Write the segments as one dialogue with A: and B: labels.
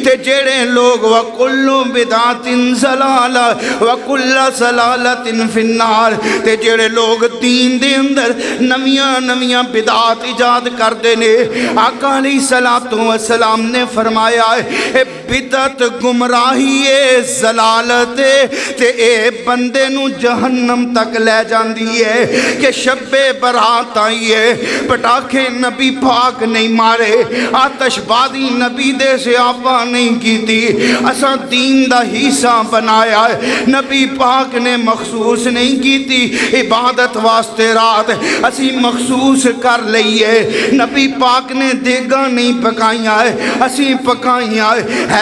A: تے جڑے لوگ وَكُلُّ بِدْعَةٍ ضَلَالَةٍ وَكُلُّ ضَلَالَةٍ فِي النَّارِ تے جڑے لوگ دین دے اندر نویاں بدعات ایجاد کر دینے، آقا علیہ السلام نے فرمایا ہے بدعت گمراہی ہے، ضلالت ہے تے اے بندے نو جہنم تک لے جاندی ہے کہ شب برات آئی ہے، پٹاخے نبی پاک نہیں مارے، آتش بازی نبی دے سے آپا نہیں کی تھی، اساں دین دا حصہ بنایا ہے، نبی پاک نے مخصوص نہیں کی تھی عبادت واسطے رات اسی مخصوص کر لئیے، نبی پاک نے دیگا نہیں پکائیاں ہے اسی پکائیاں ہے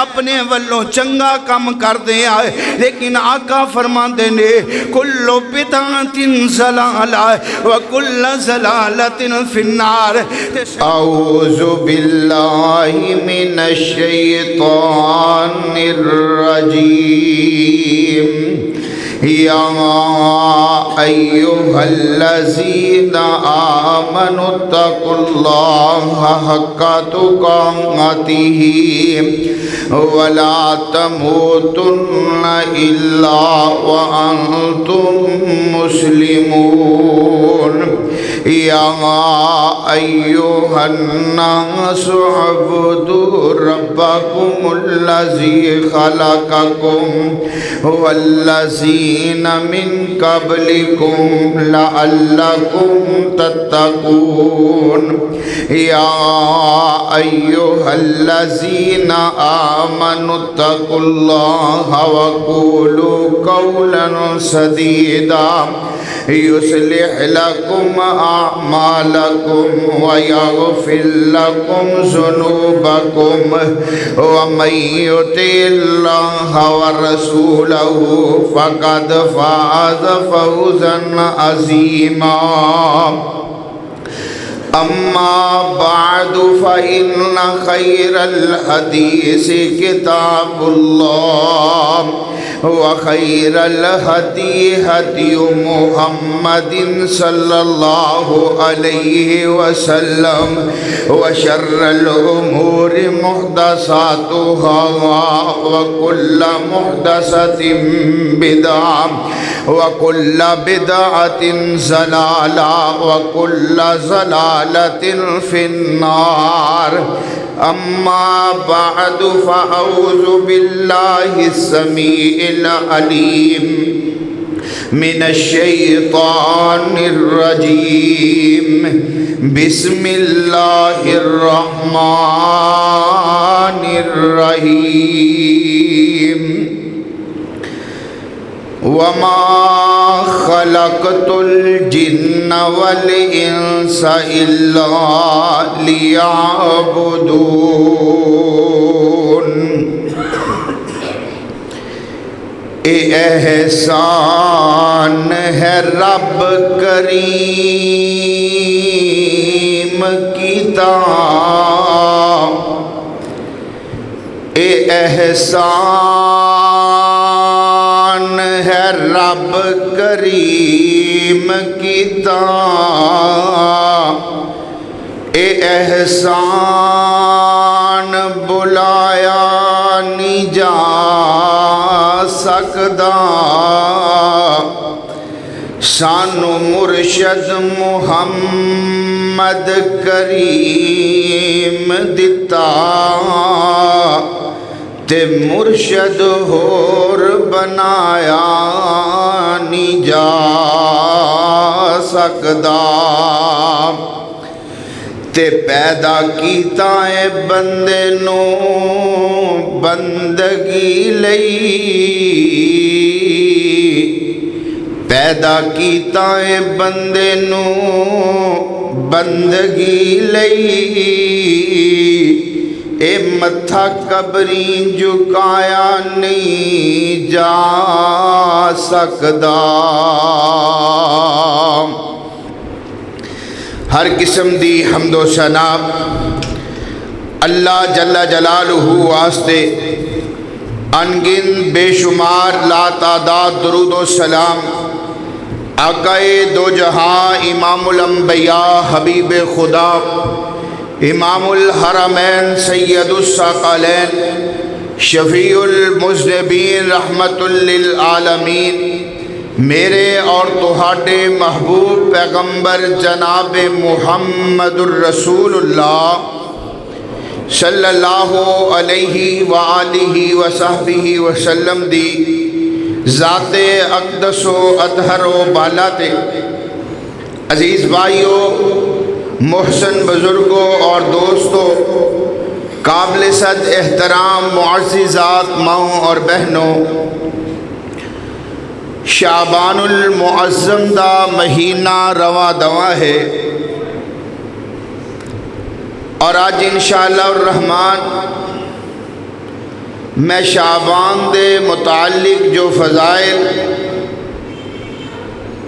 A: اپنے والوں چنگا کم کر دے آئے، لیکن آقا فرمان دینے کلو بدعت ضلالہ وکل ضلالت فی النار۔
B: اعوذ باللہ من الشیطان الرجیم یا ایہا الذین آمنوا اتقوا اللہ حق تقاتہ ولا تموتن الا وانتم مسلمون یا ایہا الناس اعبدوا ربکم الذی خلقکم والذین من قبلکم لعلکم تتقون یا ایہا الذین آمنوا اتقوا اللہ وقولوا قولا سدیدا يصلح لكم أعمالكم ويغفر لكم ذنوبكم ومن يطع الله ورسوله فقد فاز فوزا عظيما أما بعد فإن خير الحديث كتاب الله وخير الهدي هدي محمد صلى الله عليه وسلم وشر الأمور محدثاتها وكل محدثة بدعة وكل بدعة ضلالة وكل ضلالة في النار أما بعد فأعوذ بالله السميع العليم من الشيطان الرجيم بسم الله الرحمن الرحيم وما خلقت الجن والإنس إلا ليعبدون احسان ہے رب کریم کیتا احسان ہے رب کریم کیتا احسان بلایا نہیں جا سکدا سانو مرشد محمد کریم دتا تے مرشد ہور بنایا نہیں جا سکدا تے پیدا کیتا ہے بندے نو بندگی لئی پیدا کیتا ہے بندے نو بندگی لئی اے متھا قبری جھکایا نہیں جا سکدا ہر قسم دی حمد و ثنا اللہ جل جلالہ واسطے انگن بے شمار لا تعداد درود و سلام آقائے دو جہاں امام الانبیاء حبیب خدا امام الحرمین سید الثقلین شفیع المذنبین رحمت للعالمین میرے اور تہاڈے محبوب پیغمبر جناب محمد الرسول اللہ صلی اللہ علیہ وآلہ وصحبہ وسلم دی ذات اقدس و اطہر و بالا تے عزیز بھائیو، محسن بزرگوں اور دوستوں، قابل صد احترام معززات ماؤں اور بہنوں، شعبان المعظم دا مہینہ رواں دواں ہے اور آج انشاءاللہ الرحمن میں شعبان دے متعلق جو فضائل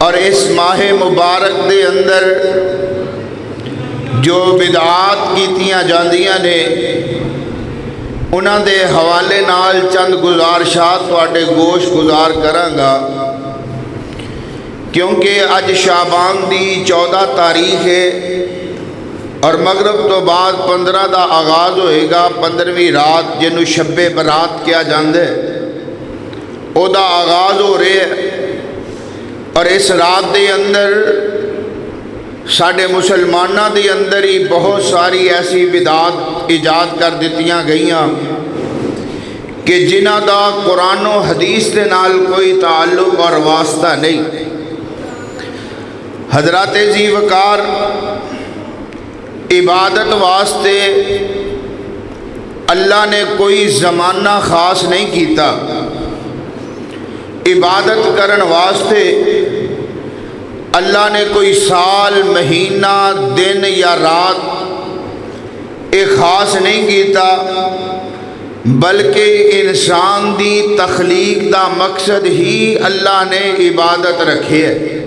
B: اور اس ماہ مبارک دے اندر جو بدعات کیتیاں جاندیاں نے انہاں دے حوالے نال چند گزارشات تواڈے گوش گزار کرانگا، کیونکہ اج شعبان دی 14 تاریخ ہے اور مغرب تو بعد 15 دا آغاز ہوئے گا۔ 15ویں رات جنوں شب برات کیا جاندے او دا آغاز ہو رہے ہے اور اس رات دے اندر ساڈے مسلماناں دے اندر ہی بہت ساری ایسی بدعات ایجاد کر دتیاں گئیاں کہ جنہاں دا قرآن و حدیث دے نال کوئی تعلق اور واسطہ نہیں۔ حضرات ذی وقار، عبادت واسطے اللہ نے کوئی زمانہ خاص نہیں کیتا، عبادت کرن واسطے اللہ نے کوئی سال، مہینہ، دن یا رات ایک خاص نہیں کیتا، بلکہ انسان دی تخلیق دا مقصد ہی اللہ نے عبادت رکھے ہے۔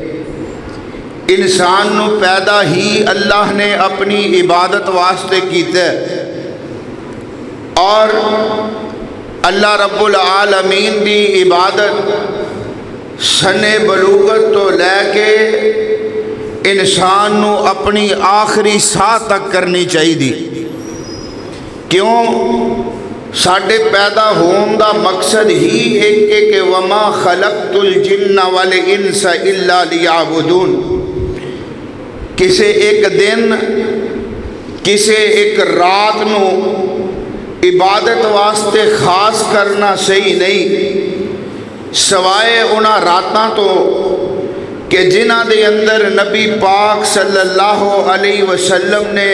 B: انسان نو پیدا ہی اللہ نے اپنی عبادت واسطے کیتا ہے اور اللہ رب العالمین دی عبادت سن بلوغت تو لے کے انسان نو اپنی آخری ساہ تک کرنی چاہیے۔ کیوں؟ ساڈے پیدا ہون دا مقصد ہی ایک ہے کہ وما خلقت الجن والانس الا لیعبدون۔ کسے ایک دن، کسے ایک رات نو عبادت واسطے خاص کرنا صحیح نہیں، سوائے انہاں راتاں تو کہ جنہاں دے اندر نبی پاک صلی اللہ علیہ وسلم نے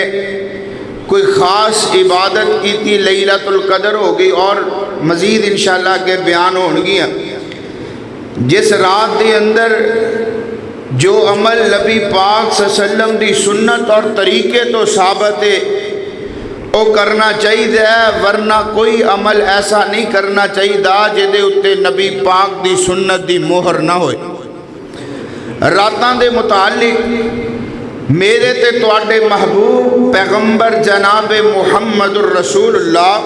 B: کوئی خاص عبادت کی تھی، لیلۃ القدر ہو گئی اور مزید انشاءاللہ کے بیان ہونگیاں۔ جس رات دے اندر جو عمل نبی پاک صلی اللہ علیہ وسلم دی سنت اور طریقے تو ثابت ہے وہ کرنا چاہیے، ورنہ کوئی عمل ایسا نہیں کرنا چاہیے جہدے اتے نبی پاک دی سنت دی مہر نہ ہوئے۔ راتاں دے متعلق میرے تے تواڈے محبوب پیغمبر جناب محمد الرسول اللہ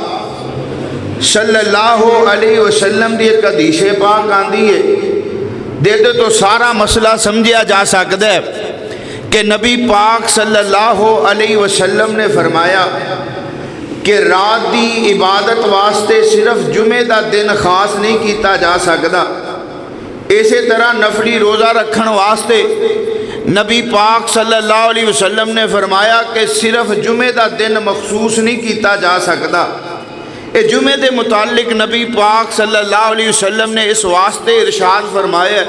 B: صلی اللہ علیہ وسلم دی ایک حدیث پاک آندی ہے، دے دے تو سارا مسئلہ سمجھیا جا سکتا ہے کہ نبی پاک صلی اللہ علیہ وسلم نے فرمایا کہ رات دی عبادت واسطے صرف جمعہ دا دن خاص نہیں کیتا جا سکتا، اسی طرح نفلی روزہ رکھن واسطے نبی پاک صلی اللہ علیہ وسلم نے فرمایا کہ صرف جمعہ دا دن مخصوص نہیں کیتا جا سکتا۔ جمعے دے متعلق نبی پاک صلی اللہ علیہ وسلم نے اس واسطے ارشاد فرمایا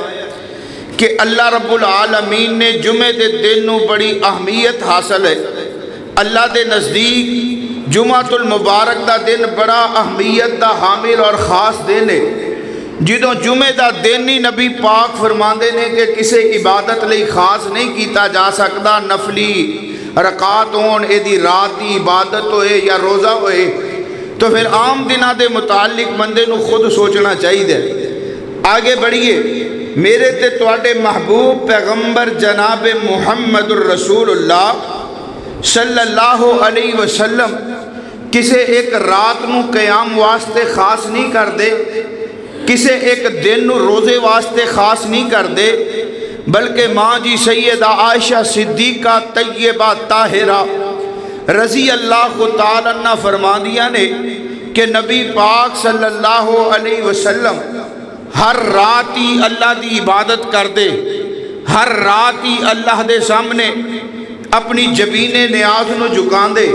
B: کہ اللہ رب العالمین نے جمعے دے دن نو بڑی اہمیت حاصل ہے۔ اللہ دے نزدیک جمعۃ المبارک دا دن بڑا اہمیت دا حامل اور خاص دن ہے۔ جدوں جمعے دا دن ہی نبی پاک فرماندے نے کہ کسے عبادت لئی خاص نہیں کیتا جا سکتا، نفلی رکعات ہون، ایدی رات دی عبادت ہوئے یا روزہ ہوئے، تو پھر عام دنہ دے متعلق بندے نو خود سوچنا چاہیے۔ آگے بڑھیے، میرے تے تواڈے محبوب پیغمبر جناب محمد الرسول اللہ صلی اللہ علیہ وسلم کسے ایک رات نو قیام واسطے خاص نہیں کر دے، کسے ایک دن نو روزے واسطے خاص نہیں کر دے، بلکہ ماں جی سیدہ عائشہ صدیقہ طیبہ طاہرہ رضی اللہ تعالیٰ عنہ فرما دیا نے کہ نبی پاک صلی اللہ علیہ وسلم ہر رات ہی اللہ دی عبادت کر دے، ہر رات ہی اللہ دے سامنے اپنی جبین نیاز نو جھکان دے،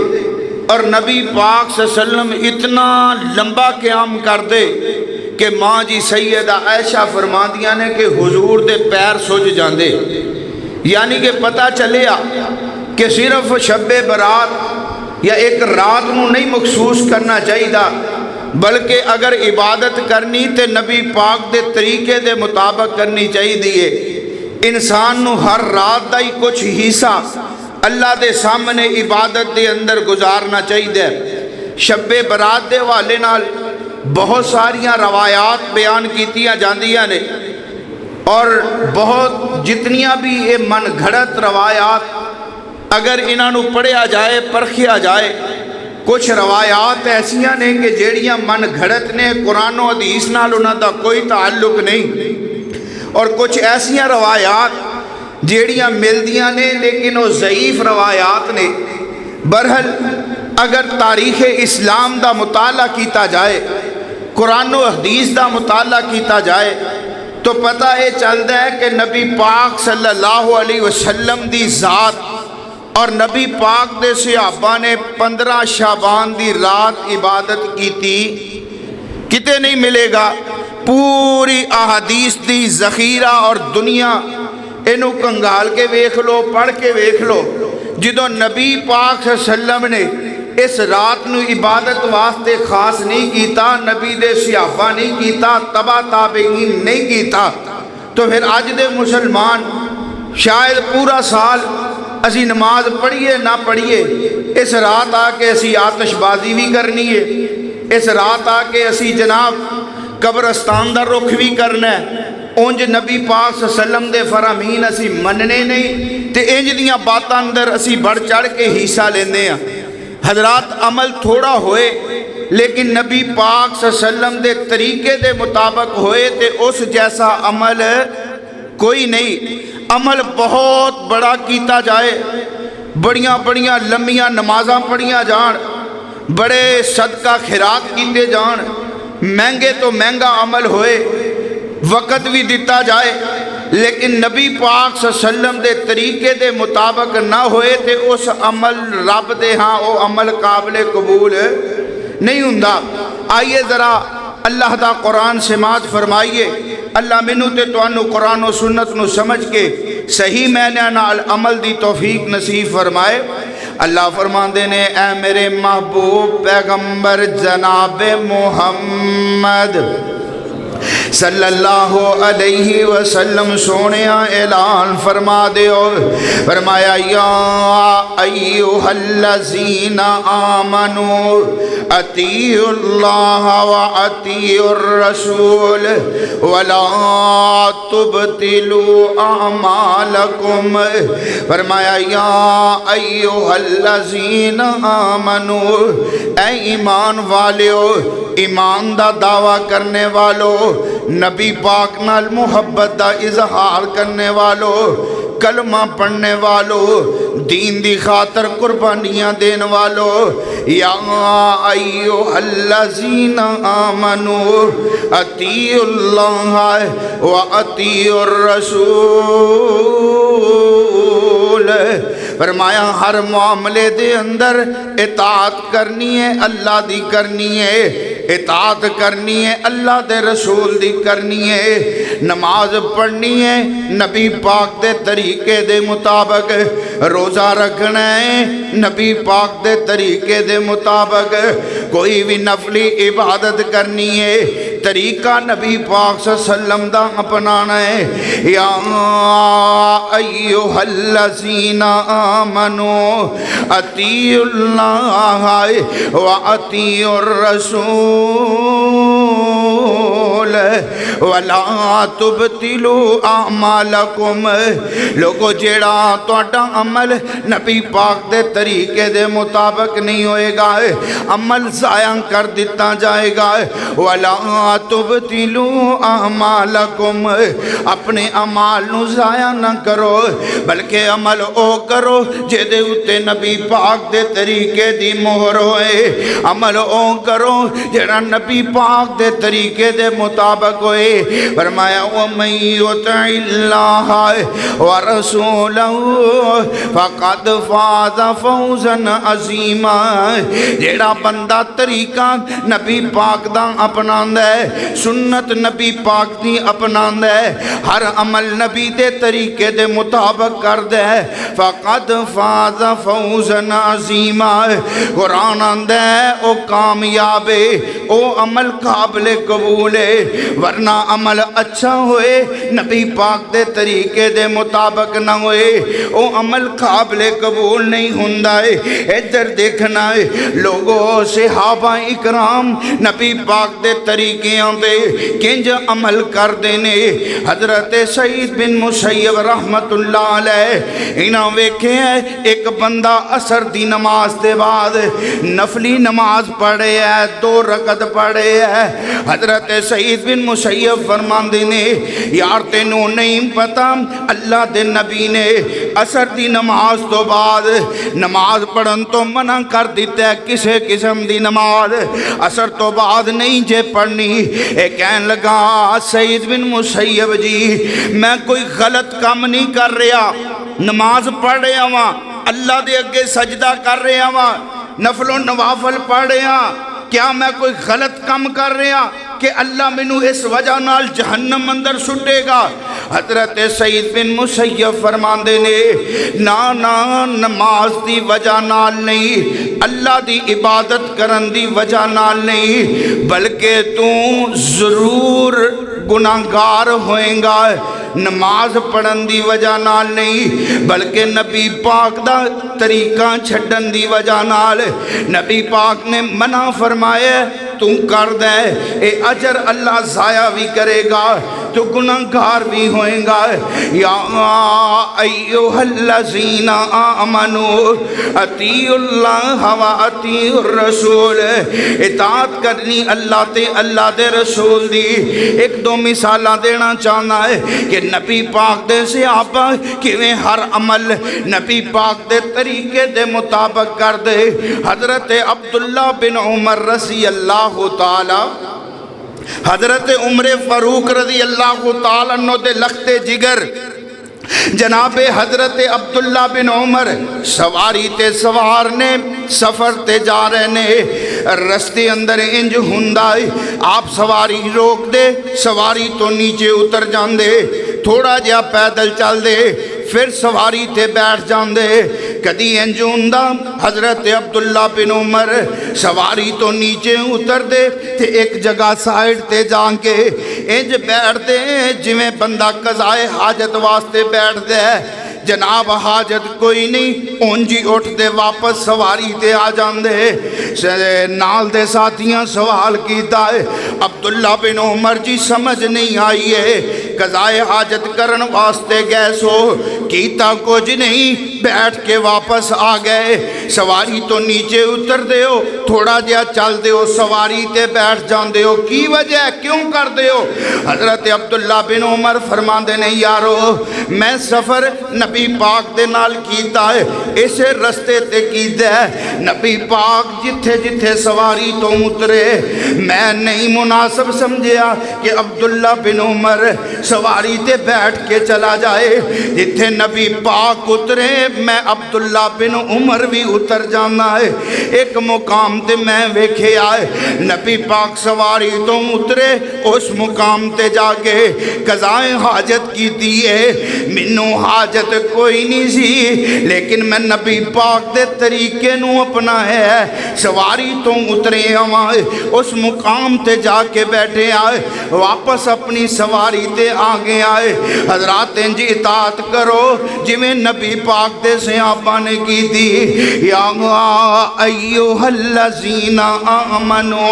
B: اور نبی پاک صلی اللہ علیہ وسلم اتنا لمبا قیام کر دے کہ ماں جی سیدہ عائشہ فرما دیا نے کہ حضور دے پیر سج جاندے۔ یعنی کہ پتہ چلیا کہ صرف شب برات یا ایک رات نو نہیں مخصوص کرنا چاہیے، بلکہ اگر عبادت کرنی تے نبی پاک دے طریقے دے مطابق کرنی چاہیے۔ انسان نو ہر رات دا ہی کچھ حصہ اللہ دے سامنے عبادت دے اندر گزارنا چاہیے۔ شب برات دے والے نال بہت ساریاں روایات بیان کیتیاں جاندیاں نے، اور بہت جتنیاں بھی یہ من گھڑت روایات اگر انہوں پڑھیا جائے پرکھیا جائے، کچھ روایات ایسیاں نے کہ جیڑیاں من گھڑت نے قرآن و حدیث نال انہاں دا کوئی تعلق نہیں، اور کچھ ایسیاں روایات جیڑیاں ملدیاں نے لیکن وہ ضعیف روایات نے۔ برحال اگر تاریخ اسلام دا مطالعہ کیتا جائے، قرآن و حدیث دا مطالعہ کیتا جائے، تو پتہ یہ چلتا ہے کہ نبی پاک صلی اللہ علیہ وسلم دی ذات اور نبی پاک دے صحابہ نے 15 شعبان دی رات عبادت کی تھی، کتے نہیں ملے گا۔ پوری احادیث دی ذخیرہ اور دنیا اینو کنگال کے ویکھ لو، پڑھ کے ویکھ لو، جدو نبی پاک صلی اللہ علیہ وسلم نے اس رات نو عبادت واسطے خاص نہیں کیتا، نبی دے صحابہ نہیں کیتا، تبع تابعین نہیں کیتا، تو پھر اج دے مسلمان شاید پورا سال اسی نماز پڑھیے نہ پڑھیے، اس رات آ کے اسی آتش بازی بھی کرنی ہے، اس رات آ کے اسی جناب قبرستان دا رخ بھی کرنا ہے، اونج نبی پاک صلی اللہ علیہ وسلم دے فرامین اسی مننے نہیں تے انج دیاں باتاں اندر اسی بڑھ چڑھ کے حصہ لیندے ہیں۔ حضرات عمل تھوڑا ہوئے لیکن نبی پاک صلی اللہ علیہ وسلم دے طریقے دے مطابق ہوئے تے اس جیسا عمل کوئی نہیں۔ عمل بہت بڑا کیتا جائے، بڑیاں بڑیاں لمبیاں نمازاں پڑھیاں جان، بڑے صدقہ خیرات کیتے جان، مہنگے تو مہنگا عمل ہوئے، وقت بھی دیتا جائے، لیکن نبی پاک صلی اللہ علیہ وسلم دے طریقے دے مطابق نہ ہوئے تے اس عمل رب دے ہاں او عمل قابل قبول نہیں ہوندا۔ آئیے ذرا اللہ دا قرآن سماعت فرمائیے، اللہ منو تے توانو قرآن و سنت نو سمجھ کے صحیح معنی نال عمل دی توفیق نصیب فرمائے۔ اللہ فرماندے نے اے میرے محبوب پیغمبر جناب محمد صلی اللہ علیہ وسلم سونے اعلان فرما دیو، فرمایا یا ایوہ الذین آمنوا اطیعوا اللہ و اطیعوا الرسول ولا تبطلوا اعمالکم، فرمایا یا ایوہ الذین آمنوا، اے ایمان والیو، ایمان دا دعویٰ کرنے والو، نبی پاک نال محبت دا اظہار کرنے والو، کلمہ پڑھنے والو، دین دی خاطر قربانیاں دین والو، یا ایوہ الذین آمنوا اطیعوا اللہ و اطیعوا الرسول، فرمایا ہر معاملے دے اندر اطاعت کرنی ہے، اللہ دی کرنی ہے، اطاعت کرنی ہے، اللہ دے رسول دی کرنی ہے، نماز پڑھنی ہے نبی پاک دے طریقے دے مطابق، روزہ رکھنا ہے نبی پاک دے طریقے دے مطابق، کوئی بھی نفلی عبادت کرنی ہے طریقہ نبی پاک صلی اللہ علیہ وسلم دا اپنانا ہے۔ یا ایوہ الذین آمنوا اطیعوا اللہ و اطیعوا الرسول
A: وَلَا تُبْتِلُوا أَعْمَالَكُمْ لوگو جیڑا تواڈا عمل نبی پاک دے طریقے دے مطابق نہیں ہوئے گا عمل ضائع کر دیتا جائے گا وَلَا تُبْتِلُوا أَعْمَالَكُمْ اپنے عمال نو ضائع نہ کرو بلکہ عمل او کرو جے دے اتے نبی پاک دے طریقے دی مہر ہوئے عمل او کرو جڑا نبی پاک دے طریقے دے مطابق ہوئے فرمایا وَمَن يُطِعِ اللَّهَ وَرَسُولَهُ فَقَدْ فَازَ فَوْزًا عَظِيمًا جڑا بندہ طریقہ نبی پاک دا اپناندا ہے سنت نبی پاک دی اپناندا ہے ہر عمل نبی دے طریقے دے مطابق کر دے فَقَدْ فَازَ فَوْزًا عَظِيمًا قرآن آندہ ہے او کامیاب ہے او عمل قابل قبول ہے ورنہ عمل اچھا ہوئے نبی پاک دے طریقے دے مطابق نہ ہوئے او عمل قابل قبول نہیں ہوندہ ہے ادھر دیکھنا ہے لوگوں صحابہ اکرام نبی پاک دے طریقے آندے کنج عمل کر دینے حضرت سعید بن مسیب رحمت اللہ علیہ انہاں ویکھے ہیں ایک بندہ عصر دی نماز دے بعد نفلی نماز پڑھے ہے 2 رکعت پڑھے ہے حضرت سعید بن مسیب فرماندے نے یار تینوں نہیں پتا اللہ دے نبی نے عصر دی نماز تو بعد نماز پڑھن تو منع کر دیتا ہے کسے قسم دی نماز عصر تو بعد نہیں جے پڑھنی ایک کہن لگا سعید بن مسیب جی میں کوئی غلط کام نہیں کر رہا نماز پڑھ رہا ہاں اللہ دے اگے سجدہ کر رہا ہاں نفل و نوافل پڑھ رہا کیا میں کوئی غلط کام کر رہا کہ اللہ منو اس وجہ نال جہنم اندر سٹے گا حضرت سعید بن مسیب فرماندے نے نا نماز دی وجہ نال نہیں اللہ دی عبادت کرن دی وجہ نال نہیں بلکہ تو ضرور گناہگار ہوئیں گا نماز پڑھن دی وجہ نال نہیں بلکہ نبی پاک دا طریقہ چھڑن دی وجہ نال نبی پاک نے منع فرمایا تو کر دے اے اجر اللہ ضائع بھی کرے گا تو گناہگار بھی ہوئیں گا یا ایوہ الذین آمنوا اطیعوا اللہ و اطیعوا الرسول اطاعت کرنی اللہ تے اللہ دے رسول دی ایک 2 مثالہ دینا چاہنا ہے کہ نبی پاک دے صحابہ کیویں ہر عمل نبی پاک دے طریقے دے مطابق کر دے حضرت عبداللہ بن عمر رضی اللہ تعالی حضرت عمر فاروق رضی اللہ تعالیٰ عنہ دے لخت جگر جناب حضرت عبداللہ بن عمر سواری تے سوار نے سفر تے جا رہے نے رستے اندر انج ہندائی آپ سواری روک دے سواری تو نیچے اتر جان دے تھوڑا جا پیدل چل دے پھر سواری تے بیٹھ جان دے کدی انج ہوندا حضرت عبداللہ بن عمر سواری تو نیچے اتر دے تے ایک جگہ سائیڈ تے جان کے انج بیٹھ دے جویں بندہ قضائے حاجت واسطے بیٹھ دے جناب حاجت کوئی نہیں اونجی اٹھ دے واپس سواری تے آ جان دے نال دے ساتھیاں سوال کیتا ہے عبداللہ بن عمر جی سمجھ نہیں آئی ہے قضائے حاجت کرن واسطے گئے سو کیتا کچھ نہیں بیٹھ کے واپس آ گئے سواری تو نیچے اتر دے ہو تھوڑا جیا چل دے ہو سواری تے بیٹھ جان دے ہو کی وجہ کیوں کر دے ہو حضرت عبداللہ بن عمر فرمان دے نہیں یارو میں سفر نبی پاک دے نال کیتا ہے اسے رستے تے کیتا ہے نبی پاک جتھے جتھے سواری تو اترے میں نہیں مناسب سمجھیا کہ عبداللہ بن عمر سواری تے بیٹھ کے چلا جائے جتھے نبی پاک اترے میں عبداللہ بن عمر بھی اتر جانا ہے ایک مقام تے میں ویکھے آئے نبی پاک سواری تو اترے اس مقام تے جا کے قضائے حاجت کی دیئے منو حاجت کوئی نہیں سی لیکن میں نبی پاک دے طریقے نو اپنا ہے سواری تو اترے آئے اس مقام تے جا کے بیٹھے آئے واپس اپنی سواری تے آگے آئے حضرات انجی اطاعت کرو ਜਿਵੇਂ ਨਬੀ ਪਾਕ ਦੇ ਸਹਾਬਾ ਨੇ ਕੀਤੀ ਯਾ ਅਯੁਹੱਲਜ਼ੀਨਾ ਆਮਨੂ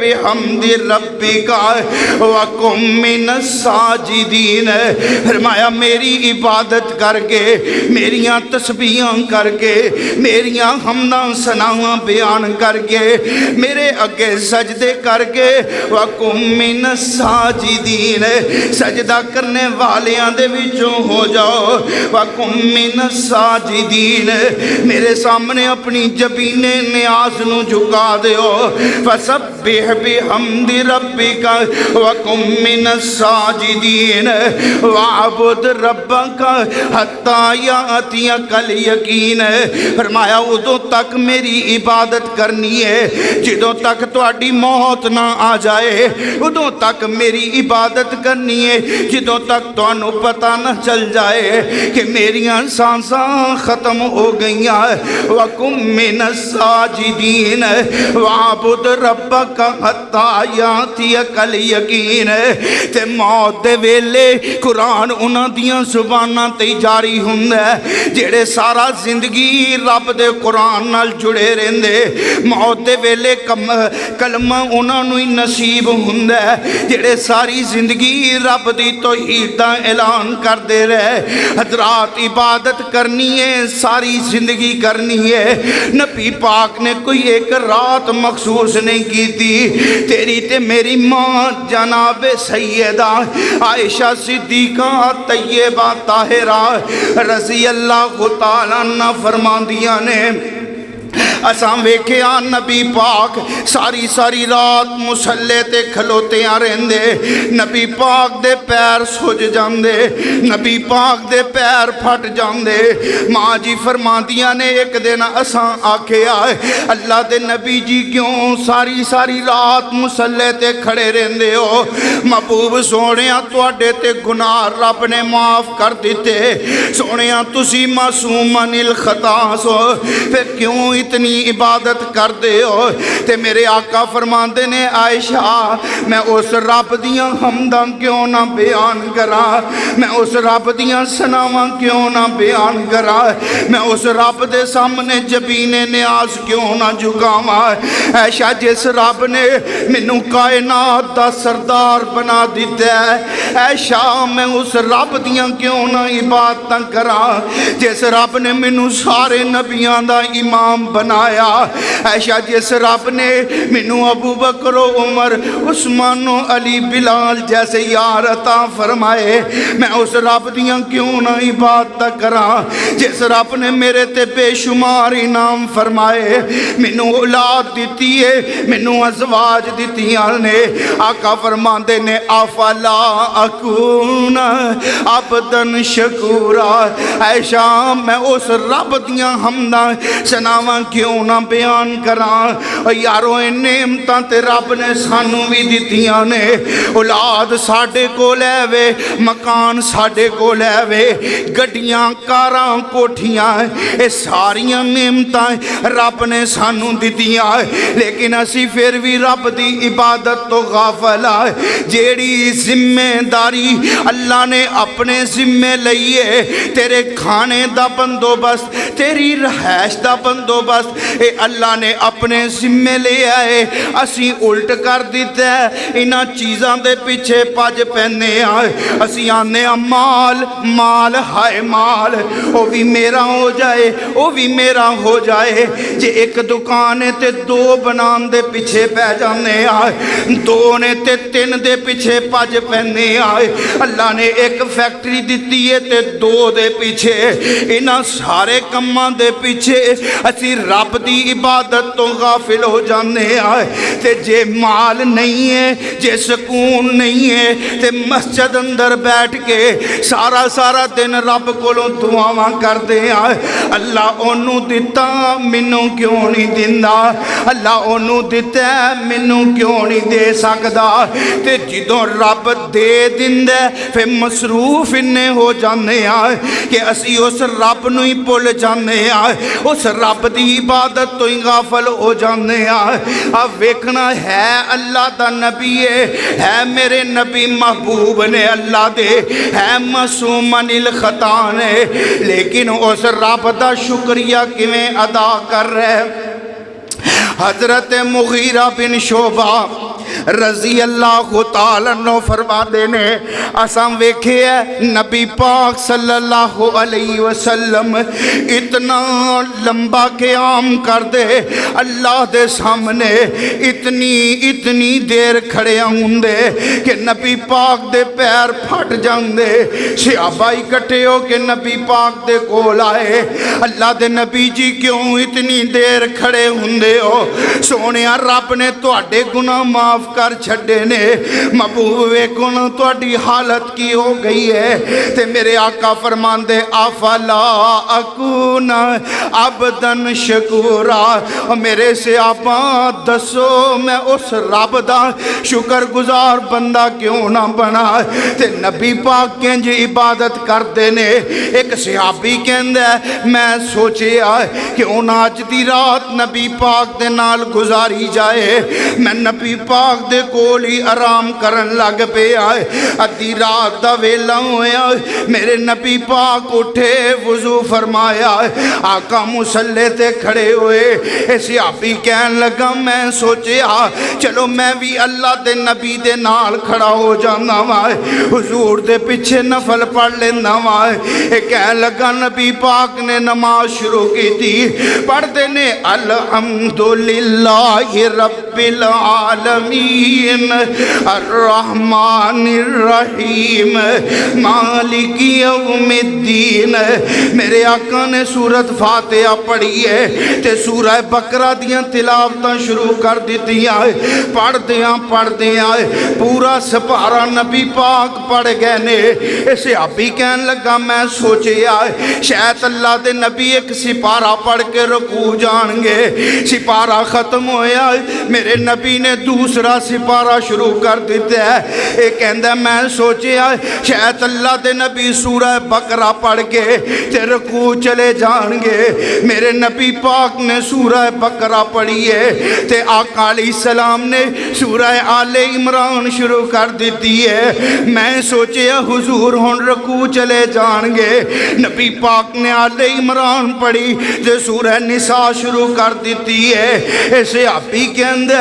A: بحمد ربک وکن من الساجدین۔ فرمایا میری عبادت کر کے، میریاں تسبیحاں کر کے، میریاں حمداں ثناواں بیان کر کے، میرے اگے سجدے کر کے، وکن من الساجدین، سجدہ کرنے والیاں دے وچوں ہو جاؤ، وکن من الساجدین، میرے سامنے اپنی جبین نیاز نو جھکا دیو، فسبح بحمد ربک وکن من الساجدین وعبد ربک حتی یاتیک الیقین۔ فرمایا ادوں تک میری عبادت کرنی ہے جدوں تک تہاڈی موت نہ آ جائے، ادوں تک میری عبادت کرنی ہے جدوں تک تانوں پتہ نہ چل جائے کہ میریاں سانساں ختم ہو گئیاں۔ وَقُم مِّنَ السَّاجِدِينَ وَعْبُدْ رَبَّكَ حَتَّىٰ يَأْتِيَكَ الْيَقِينُ۔ تے موت دے ویلے قرآن انہاں دیاں زباناں تے جاری ہوندا ہے جڑے سارا زندگی رب دے قرآن نال جڑے رہندے، موت دے ویلے کلمہ انہاں نوں ہی نصیب ہوندا ہے جڑے ساری زندگی رب دی توحید دا اعلان کردے رہے۔ حضرات عبادت کرنی ہے، ساری زندگی کرنی ہے۔ نبی پاک نے کوئی ایک رات مخصوص نہیں کی تھی۔ تیری تے میری ماں جناب سیدہ عائشہ صدیقہ طیبہ طاہرہ رضی اللہ تعالیٰ عنہ فرماندیاں نے اساں ویکھیا نبی پاک ساری رات مصلے تے کھلوتیاں رہندے، نبی پاک دے پیر سج جاندے، نبی پاک دے پیر پھٹ جاندے۔ ماں جی فرماندیاں نے ایک دن اساں آکھیا اللہ دے نبی جی کیوں ساری رات مصلے تے کھڑے رہندے ہو؟ محبوب سونیاں تواڈے تے گناہ رب نے معاف کر دیتے، سونیاں تسی معصوم عن الخطا سو، پھر کیوں اتنی عبادت کر دے ہو؟ تے میرے آقا فرماندے نے عائشہ میں اس رب دیاں حمداں کیوں نہ بیان کراں، میں اس رب دیاں ثناواں کیوں نہ بیان کراں، میں اس رب دے سامنے جبین نیاز کیوں نہ جھکاواں۔ عائشہ جس رب نے مینوں کائنات دا سردار بنا دیتا ہے، عائشہ میں اس رب دیاں کیوں نہ عبادتاں کراں جس رب نے مینوں سارے نبیاں دا امام بنایا۔ عائشہ جس رب نے مینوں ابو بکر و عمر عثمان و علی بلال جیسے یار عطا فرمائے، میں اس رب دیاں کیوں نہ عبادت کراں جس رب نے میرے تے بے شمار انعام فرمائے، مینوں اولاد دیتی ہے، مینوں ازواج دیتیاں نے۔ آقا فرماندے نے افلا اکون عبدا شکورا، عائشہ میں اس رب دیاں حمداں ثناواں کیوں نہ بیان کراں۔ یارو نعمتاں تے رب نے سانوں بھی دتیاں نے، اولاد ساڈے کول ہے وے، مکان ساڈے کول ہے وے، گڈیاں کاراں کوٹھیاں، اے ساریاں نعمتاں رب نے سانوں دتیاں، لیکن اسی پھر بھی رب دی عبادت تو غافل ہے۔ جیڑی ذمہ داری اللہ نے اپنے ذمے لئیے، تیرے کھانے دا بندوبست، تیری رہائش دا بندوبست اے اللہ نے اپنے ذمے لے آئے، اسی الٹ کر دیتا ہے، انہاں چیزاں دے پیچھے پج پہنے آئے، اسی آنے مال ہائے مال، او بھی میرا ہو جائے، او بھی میرا ہو جائے۔ جے ایک دکان ہے تے دو بنان دے پیچھے پہ جانے آئے، دو نے تے تین دے پیچھے پج پہنے آئے، اللہ نے ایک فیکٹری دیتی ہے تے دو دے پیچھے، انہاں سارے کماں دے پیچھے اسی رب دی عبادت تو غافل ہو جانے آئے۔ تے جے مال نہیں ہے، جے سکون نہیں ہے، تے مسجد اندر بیٹھ کے سارا دن رب کولوں دعاواں کر دے آئے، اللہ انہوں دیتا منوں کیوں نہیں دیندا، اللہ انہوں دیتا منوں کیوں نہیں دے سکدا۔ تے جدوں رب دے دیندا پھر مصروف انہیں ہو جانے آئے کہ اسی اس رب نو ہی بھول جانے آئے، اس رب دی عبادت تو ہی غافل ہو جانے آئے۔ اب ویکھنا ہے اللہ دا نبی ہے میرے نبی محبوب نے اللہ دے، ہے معصوم عن الخطا نے، لیکن اس رب دا شکریہ کیویں ادا کر رہے؟ حضرت مغیرہ بن شعبہ رضی اللہ تعالیٰ عنہ فرماتے نے اساں ویکھے ہے نبی پاک صلی اللہ علیہ وسلم اتنا لمبا قیام کر دے اللہ دے سامنے اتنی دیر کھڑے ہوں دے کہ نبی پاک دے پیر پھٹ جان دے صحابہ اکٹھے ہو کے نبی پاک دے کول آئے اللہ دے نبی جی کیوں اتنی دیر کھڑے ہوں دے ہو سونیا رب نے تواڈے گناہ معاف کر چھڑے نے محبوب ویکھو تواڈی حالت کی ہو گئی ہے تے میرے آقا فرماندے افلا اکون عبدن شکورا اور میرے صحابہ دسو میں اس رب دا شکر گزار بندہ کیوں نہ بنا تے نبی پاک کنج عبادت کرتے نے ایک صحابی کہندا ہے میں سوچیا کہ اج دی رات نبی پاک دے نال گزاری جائے میں نبی پاک دے کول ہی آرام کرن لگ پے آئے ادھی رات دا ویلا ہویا میرے نبی پاک اٹھے وضو فرمایا آقا مصلی تے کھڑے ہوئے اے صحابی کہن لگا میں سوچیا چلو میں بھی اللہ دے نبی دے نال کھڑا ہو جانا وائے حضور دے پیچھے نفل پڑھ لینا وائے اے کہن لگا نبی پاک نے نماز شروع کی تھی پڑھ دینے الحمدللہ رب العالمین الرحمن الرحیم مالک یوم الدین میرے آقا نے سورت فاتحہ پڑھی ہے تے سورہ بقرہ دیاں تلاوتاں شروع کر دیتی آئے پڑھ دیاں پورا سپارہ نبی پاک پڑھ گئے نے اسے ابھی کہن لگا میں سوچے آئے شاید اللہ دے نبی ایک سپارہ پڑھ کے رکوع جان گے سپارہ ختم ہویا میرے نبی نے دوسرا سپارہ شروع کر دیتا ہے ایک کہندہ میں سوچیا شاید اللہ دے نبی سورہ بقرہ پڑھ کے تے رکوع چلے جان گے میرے نبی پاک نے سورہ بقرہ پڑھی ہے تے آقا علیہ السلام نے سورہ آل عمران شروع کر دیتی ہے میں سوچیا حضور ہن رکوع چلے جان گے نبی پاک نے آل عمران پڑھی تے سورہ نساء شروع کر دیتی ہے ایسے آپی کے اندر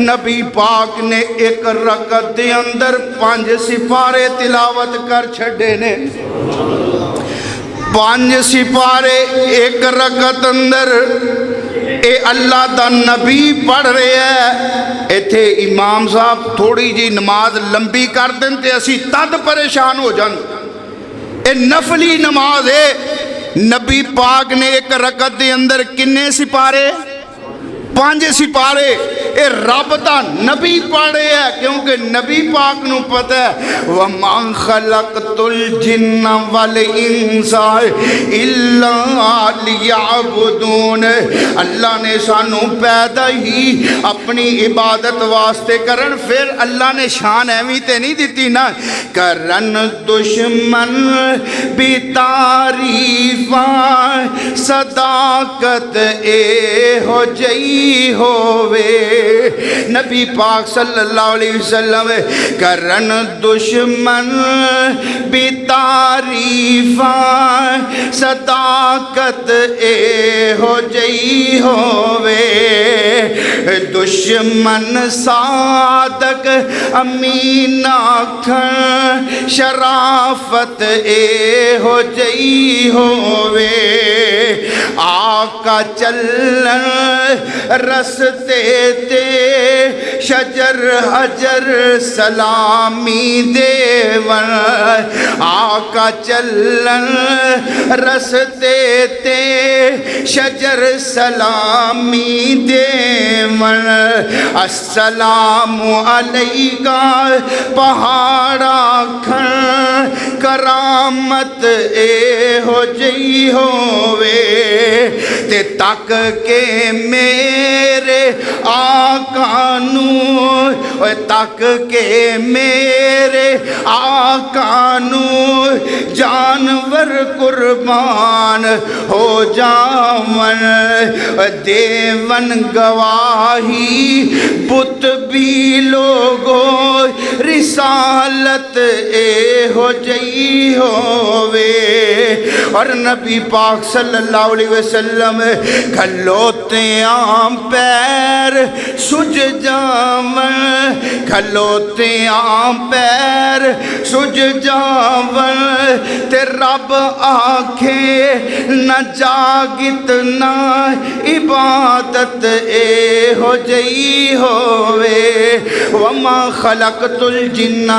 A: نبی پاک نے ایک رکعت دے اندر 5 سپارے تلاوت کر چھڑے نے 5 سپارے ایک رکعت اندر اے اللہ دا نبی پڑھ رہے ہیں ایتھے امام صاحب تھوڑی جی نماز لمبی کر دیں تے اسی تد پریشان ہو جان اے نفلی نماز ہے نبی پاک نے ایک رکعت دے اندر کنے سپارے 5 سپارے اے رب دا نبی پڑھے ہے کیونکہ نبی پاک نو پتہ ہے وَمَا خَلَقْتُ الْجِنَّ وَالْإِنسَ إِلَّا لِيَعْبُدُونَ اللہ نے سانو پیدا ہی اپنی عبادت واسطے کرن پھر اللہ نے شان ایویں تے نہیں دیتی نا کرن دشمن بھی تعریفاں صداقت اے ہو جئی ہووے نبی پاک صلی اللہ علیہ وسلم کرن دشمن بھی تعریفاں صداقت اے ہو جئی ہووے دشمن صادق امین آکھن شرافت اے ہو جئی ہووے آقا چلن رستے تے شجر حجر سلامی دیون آقا چلن رستے تے شجر سلامی دیون السلام علیکہ پہاڑا کھن کرامت اے ہو جئی ہووے تے تک کے میرے آقا نو تک کے میرے آقا نو جانور قربان ہو جاون دیون گواہی بت بھی لوگو رسالت اے ہو جئی ہووے اور نبی پاک صلی اللہ علیہ وسلم کھلوتے عام پیر سج جاون کھلوتے عام پیر سج جاون تے رب آکھے نہ جاگت نہ عبادت اے ہو جئی ہووے وما خلقت الجن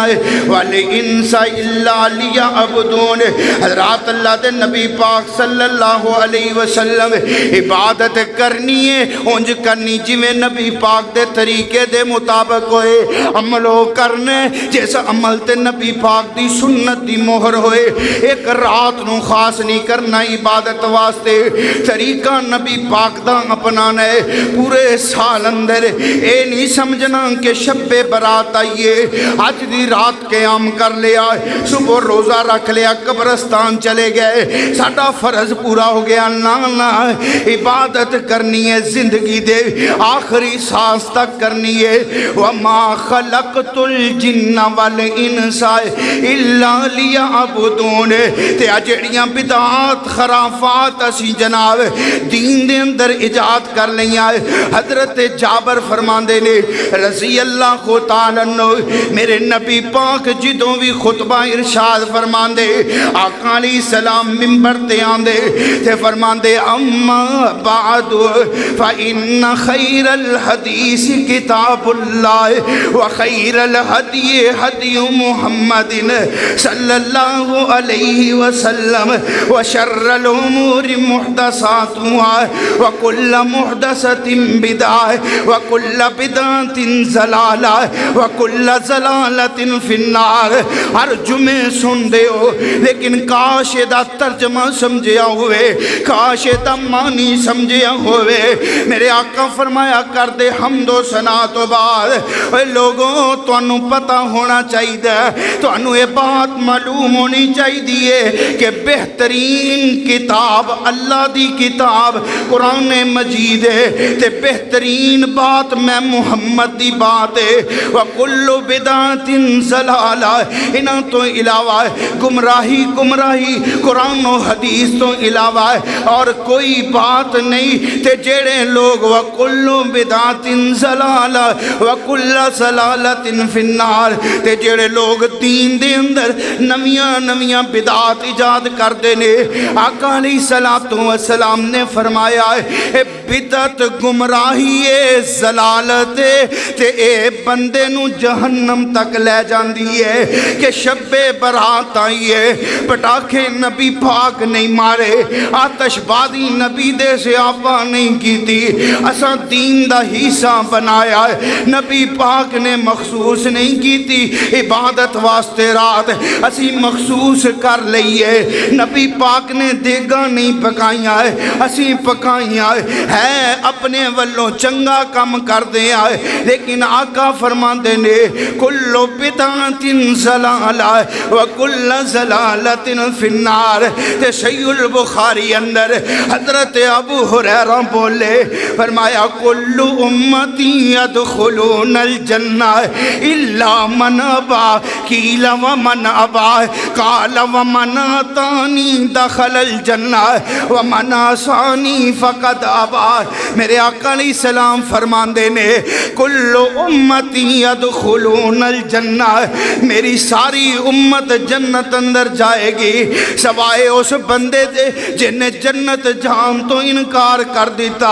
A: والانس الا لیعبدون حضرات اللہ دے نبی پاک صلی اللہ علیہ وسلم عبادت کرنی ہے اونج کرنی جویں نبی پاک دے طریقے دے مطابق ہوئے عملو کرنے جیسا عمل تے نبی پاک دی سنت دی مہر ہوئے ایک رات نو خاص نہیں کرنا عبادت واسطے طریقہ نبی پاک دا اپنانا ہے پورے سال اندر اے نہیں سمجھنا کہ شب برات آئیے آج دی رات قیام کر لیا صبح روزہ رکھ لیا قبرستان چلے گئے ساڈا فرض پورا ہو گیا نا عبادت کرنی ہے زندگی دے آخری سانس تک کرنی ہے وما خلقت الجن والانس الا لیعبدون تے جڑیاں بدعات خرافات اسی جناب دین دے اندر ایجاد کر لیا حضرت جابر فرماندے نے رضی اللہ تعالیٰ عنہ میرے نبی پاک جدوں بھی خطبہ ارشاد فرماندے آقا علیہ السلام منبر تے آندے تے فرماندے اما بعد فإن خیر الحدیث کتاب اللہ وخیر الہدی ہدی محمد صلی اللہ علیہ وسلم وشر الامور محدثاتها وكل محدثة بدعة وكل بدعة ضلالة وكل ضلالة في النار ہر جمعے سن دے ہو لیکن کاش دا ترجمہ سمجھیا ہوئے کاش دا معنی سمجھیا ہوئے میرے آقا فرمایا کر دے حمد و ثنا تو بعد اے لوگوں تو انہوں پتہ ہونا چاہیے تو انہوں یہ بات معلوم ہونی چاہیے کہ بہترین کتاب اللہ دی کتاب قرآن مجید ہے تے بہترین بات میں محمد دی بات ہے وَكُلُّ بِدْعَةٍ ضَلَالَةٍ انہاں تو علاوہ گمراہی قرآن و حدیث تو علاوہ اور کوئی بات نہیں تے جیڑے لوگ وَكُلُّ بِدْعَةٍ ضَلَالَةٍ وَكُلَّ ضَلَالَةٍ فِي النَّارِ تے جیڑے لوگ دین دے اندر نویاں بدعات ایجاد کر دینے آقا علیہ السلام نے فرمایا ہے بدعت گمراہی ضلالت تے اے بندے نو جہنم تک لے جاندی ہے کہ شب برات آئی ہے پٹاخے نبی پاک نہیں مارے آتش بازی نبی دے سے آفا نہیں کی تھی اساں دین دا حصہ بنایا ہے نبی پاک نے مخصوص نہیں کی تھی عبادت واسطے رات اسی مخصوص کر لئیے نبی پاک نے دیگا نہیں پکائیاں ہے اسی پکائیاں ہے اپنے والوں چنگا کم کر دے آئے لیکن آقا فرماندے نے کلو بدعت ضلالہ وکل ضلالت فی النار تے صحیح البخاری اندر حضرت ابو ہریرہ بولے فرمایا کل امتی يدخلون الجنہ الا من ابا قیل ومن ابا قال ومن آتانی دخل الجنہ ومن آسانی فقد ابا میرے آقا علیہ السلام فرماندے نے کل امتی يدخلون الجنہ میری ساری امت جنت اندر جائے گی سوائے اس بندے دے جن جنت جان تو انکار کر دیتا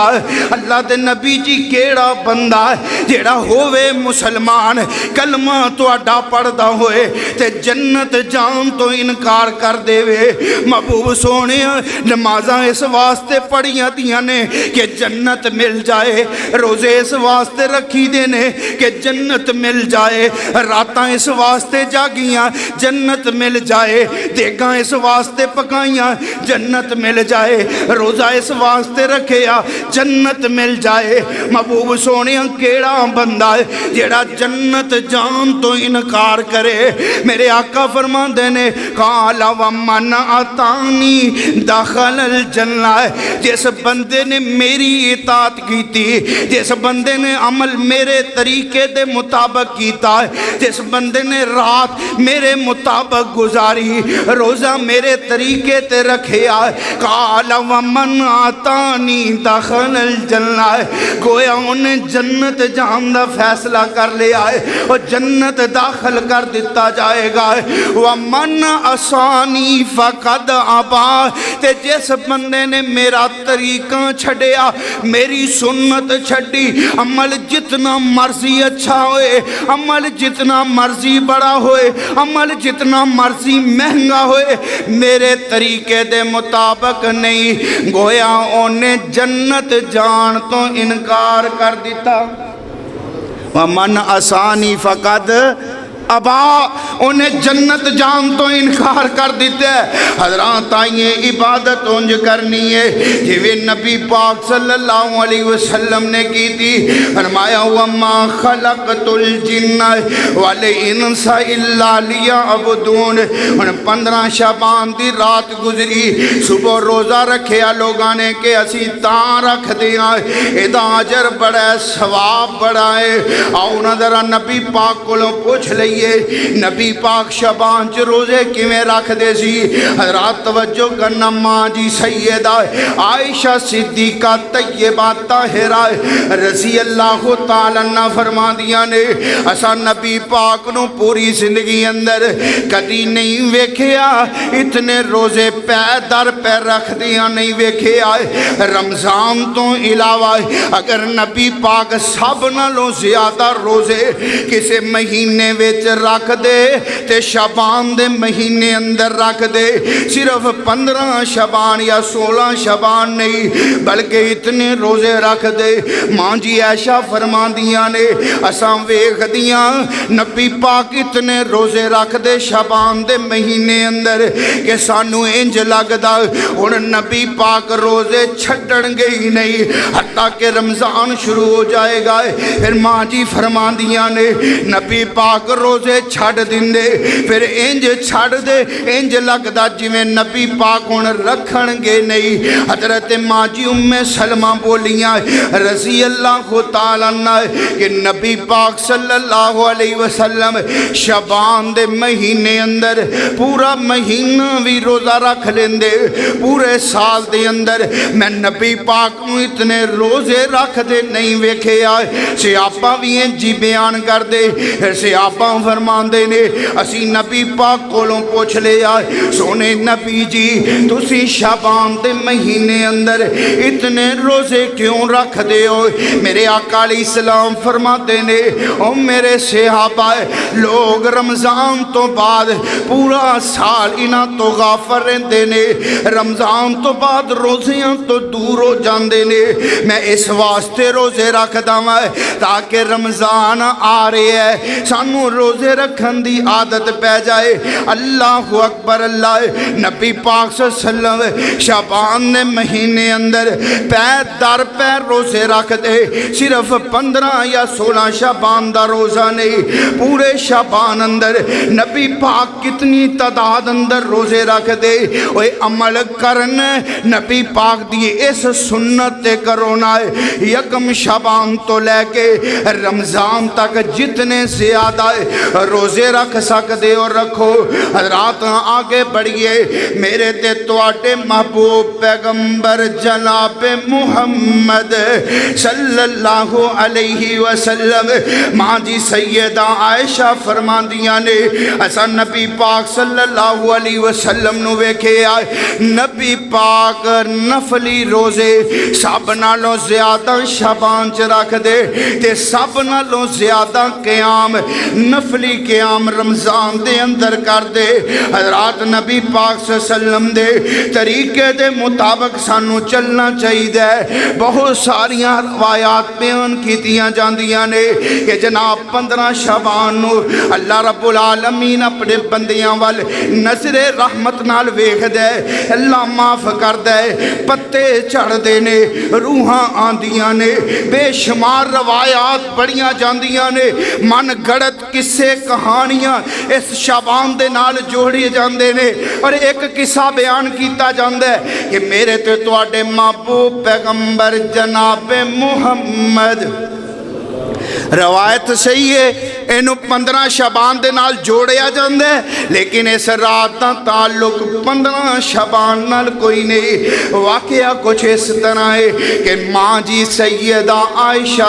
A: اللہ دے نبی جی کیڑا بندہ جیڑا ہوئے مسلمان کلمہ تو اڈا پڑھدا ہوئے تے جنت جان تو انکار کر دے وے محبوب سونے نمازاں اس واسطے پڑھیاں دیاں نے کہ جنت مل جائے روزے اس واسطے رکھی دینے کہ جنت مل جائے راتاں اس واسطے جاگیاں جنت مل جائے دیگاں اس واسطے پکائیاں جنت مل جائے روزہ اس واسطے رکھیا جنت مل جائے محبوب سونیاں کیڑا بندہ ہے جیڑا جنت جان تو انکار کرے میرے آقا فرمان دینے قال ومن آتانی داخل الجنہ جس بندے نے میری اطاعت کی تھی جس بندے نے عمل میرے طریقے دے مطابق کیتا ہے جس بندے نے رات میرے مطابق گزاری روزہ میرے طریقے تے رکھیا قال ومن آتانی دخل الجنہ گویا انہیں جنت جان دا فیصلہ کر لیا ہے اور جنت داخل کر دیتا جائے گا ومن عصانی فقد ابا تے جس بندے نے میرا طریقہ چھڑیا میری سنت چھڑی عمل جتنا مرضی اچھا ہوئے عمل جتنا مرضی بڑا ہوئے عمل جتنا مرضی مہنگا ہوئے میرے طریقے دے مطابق نہیں گویا انہیں جنت جان تو انکار کر دیتا ومن عصانی فقد ابا انہیں جنت جان تو انکار کر دیتے حضرات آئیے عبادت انج کرنی ہے جویں نبی پاک صلی اللہ علیہ وسلم نے کی تھی فرمایا وما خلقت الجن والانس الا لیعبدون 15 شعبان دی رات گزری صبح روزہ رکھیا لوگاں نے کہ اسی تاں رکھ دیاں ادا اجر بڑا ہے ثواب بڑا ہے آؤ نظر نبی پاک کو پوچھ لئیے نبی پاک شعبان چ روزے کیویں رکھ دے سی حضرات توجہ کرنا ماں جی سیدہ عائشہ صدیقہ طیبہ طاہرہ رضی اللہ تعالی عنہ فرما دیا نے اسا نبی پاک نو پوری زندگی اندر کدی نہیں ویکھیا اتنے روزے پے در پہ رکھ دیا نہیں ویکھیا رمضان تو علاوہ اگر نبی پاک سب نالوں زیادہ روزے کسے مہینے وچ رکھ دے تے شعبان دے مہینے اندر رکھ دے صرف 15 شعبان یا 16 شعبان نہیں بلکہ اتنے روزے رکھ دے ماں جی عائشہ فرما دیا نے اساں ویکھ دیاں نبی پاک اتنے روزے رکھ دے شعبان دے مہینے اندر کہ سانو انج لگدا ہن نبی پاک روزے چھڈن گے ہی نہیں حتیٰ کہ رمضان شروع ہو جائے گا پھر ماں جی فرما دیا نے نبی پاک روزے چھڑ دیں دے پھر انج چھڑ دے انج لگدا جویں نبی پاک ہن رکھن گے نہیں حضرت ماں جی ام سلمہ بولیاں رضی اللہ تعالی عنہ کہ نبی پاک صلی اللہ علیہ وسلم شعبان دے مہینے اندر پورا مہینہ بھی روزہ رکھ لیندے پورے سال دے اندر میں نبی پاک نو اتنے روزے رکھ دے نہیں ویکھے آئے صحابہ بھی انجی بیان کر دے صحابہ فرمان دے نے اسی نبی پاک کولوں پوچھ لے آئے سونے نبی جی تسی شعبان دے مہینے اندر اتنے روزے کیوں رکھ دے ہو میرے آقا علیہ السلام فرماتے نے او میرے صحابہ لوگ رمضان تو بعد پورا سال انہاں تو غافر رہندے نے رمضان تو بعد روزیاں تو دور ہو جاندے نے میں اس واسطے روزے رکھ داواں تاکہ رمضان آ رہے ہے سانو روزے رکھن دی عادت پہ جائے اللہ اکبر اللہ نبی پاک صلی اللہ علیہ وسلم شعبان نے مہینے اندر پیر در پیر روزے رکھ دے صرف 15 یا 16 شعبان دا روزہ نہیں پورے شعبان اندر نبی پاک کتنی تعداد اندر روزے رکھ دے وہ عمل کرن نبی پاک دی اس سنت تے کرونا ہے یکم شعبان تو لے کے رمضان تک جتنے زیادہ روزے رکھ سکتے اور رکھو حضرات آگے بڑھئے میرے تے تواٹے محبوب پیغمبر جناب محمد صلی اللہ علیہ وسلم ماں جی سیدہ عائشہ فرما دیا نے ایسا نبی پاک صلی اللہ علیہ وسلم نو ویکھے آئے نبی پاک نفلی روزے سب نالوں زیادہ شعبان چ رکھ دے تے سب نالوں زیادہ قیام نفلی قیام رمضان دے اندر کر دے حضرات نبی پاک صلی اللہ علیہ وسلم دے طریقے دے مطابق سانو چلنا چاہیے بہت ساریاں روایات بیان کیتیاں جاندیاں نے کہ جناب 15 شعبان نو اللہ رب العالمین اپنے بندیاں وال نظر رحمت نال ویکھ دے اللہ معاف کر دے پتے چڑھ دے نے روحاں آندیاں نے بے شمار روایات بڑیاں جاندیاں نے من گڑت قصے کہانیاں اس شعبان دے نال جوڑی جاندے نے اور ایک قصہ بیان کیتا جاندے کہ میرے تے تواڈے محبوب پیغمبر جناب محمد روایت صحیح ہے ਇਹਨੂੰ 15 ਸ਼ਬਾਨ ਦੇ ਨਾਲ ਜੋੜਿਆ ਜਾਂਦਾ ਹੈ, ਲੇਕਿਨ ਇਸ ਰਾਤ ਦਾ ਤਾਲੁਕ 15 ਸ਼ਬਾਨ ਨਾਲ ਕੋਈ ਨਹੀਂ। ਵਾਕਿਆ ਕੁਛ ਇਸ ਤਰ੍ਹਾਂ ਹੈ ਕਿ ਮਾਂ ਜੀ ਸੈਯਦਾ ਆਇਸ਼ਾ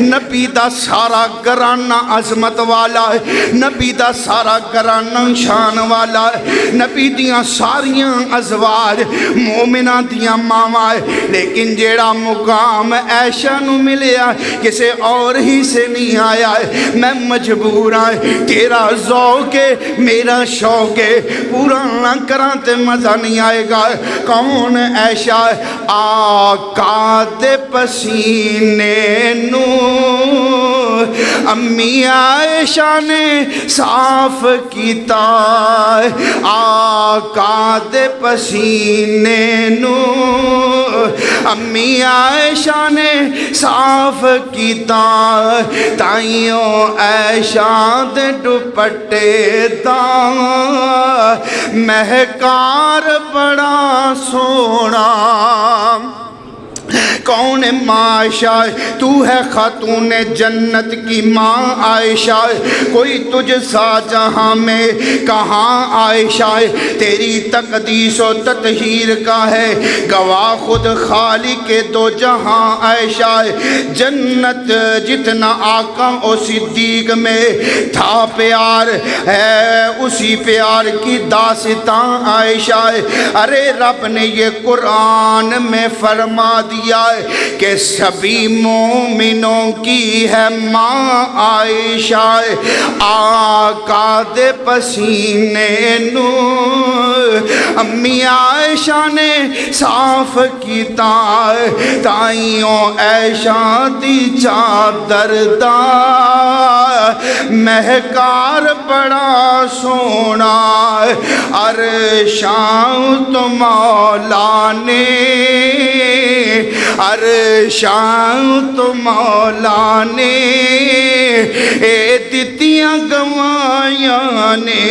A: نبی دا سارا گھرانہ عظمت والا ہے، نبی دا سارا گھرانہ شان والا ہے، نبی دیاں ساریاں ازواج مومنہ دیاں ماما ہے، لیکن جیڑا مقام عائشہ نو ملیا کسے اور ہی سے نہیں آیا ہے۔ میں مجبور آئے تیرا ذوق ہے میرا شوق ہے، پورا نہ کران تے مزہ نہیں آئے گا۔ کون عائشہ ہے؟ آقا دے پسینے نو امی عائشہ نے صاف کیتا، آقا دے پسینے نو امی عائشہ نے صاف کیتا، تائیوں عائشہ دے دوپٹے دا مہکار بڑا سونا۔ کون ماں عائشہ؟ تو ہے خاتون جنت کی ماں عائشہ، کوئی تجھ سا جہاں میں کہاں عائشہ، تیری تقدیس و تطہیر کا ہے گواہ خود خالق دو جہاں عائشہ، جنت جتنا آقا و صدیق میں تھا پیار ہے اسی پیار کی داستان عائشہ۔ ارے رب نے یہ قرآن میں فرما دیا کہ سبھی مومنوں کی ہے ماں عائشہ، آقا دے پسینے نو امی عائشہ نے صاف کیتا، تائیوں عائشہ دی چادر دا مہکار بڑا سونا، عرشاں تو مولا نے، عرشاں تو مولا نے اے دتیاں گوائیاں نے،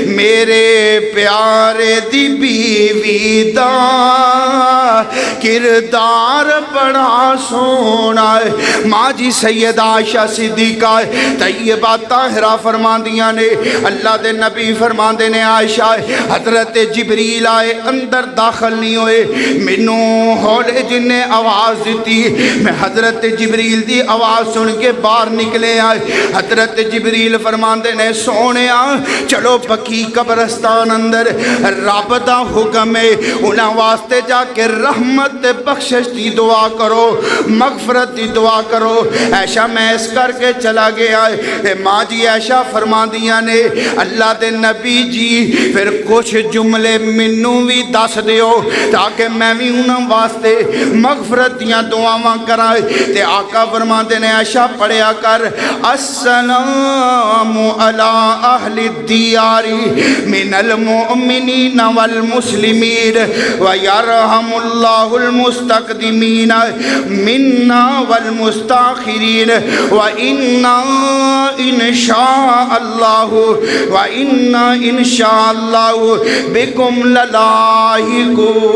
A: میرے پیارے دی بیوی دا کردار بڑا سونا ہے۔ ماں جی سیدہ عائشہ صدیقہ طیبہ طاہرہ فرماندیاں نے، اللہ دے نبی فرماندے نے عائشہ حضرت جبریل آئے اندر داخل نہیں ہوئے، مینوں ہولے جن نے آواز دیتی، میں حضرت جبریل دی آواز سن کے باہر نکلے آئے۔ حضرت جبریل فرماندے نے سونے چلو بقیع قبرستان اندر رب دا حکم ہے انہاں واسطے جا کے رحمت بخشش دی دعا کرو، مغفرت دی دعا کرو۔ عائشہ میں اس کر کے چلا گیا ہے۔ ماں جی عائشہ فرماندیاں نے اللہ دے نبی جی پھر کچھ جملے منوں بھی دس دیو تاکہ میں بھی انہاں واسطے مغفرت دیاں دعاواں کرائے۔ تے آقا فرماندے نے عائشہ پڑھیا کر السلام علی اہل الدیار من المؤمنین والمسلمین ویرحم اللہ المستقدمین منا والمستاخرین وإنا انشاء اللہ وإنا انشاء اللہ بکم للاحقون۔